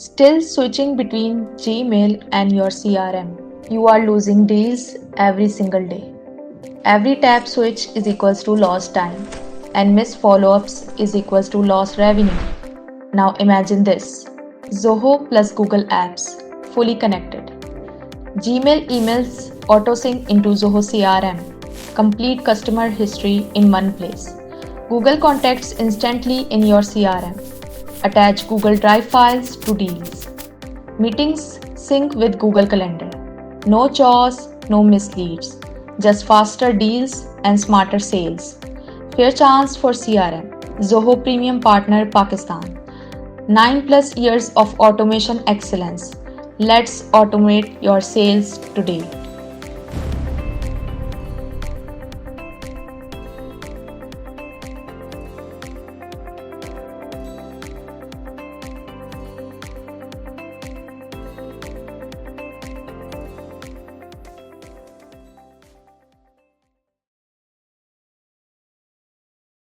Still switching between Gmail and your CRM. You are losing deals every single day. Every tab switch is equals to lost time, and missed follow-ups is equals to lost revenue. Now imagine this. Zoho plus Google Apps, fully connected. Gmail emails auto-sync into Zoho CRM. Complete customer history in one place. Google contacts instantly in your CRM. Attach Google Drive files to deals. Meetings sync with Google Calendar. No chores, no misleads. Just faster deals and smarter sales. Fairchance for CRM. Zoho Premium Partner Pakistan. 9 plus years of automation excellence. Let's automate your sales today.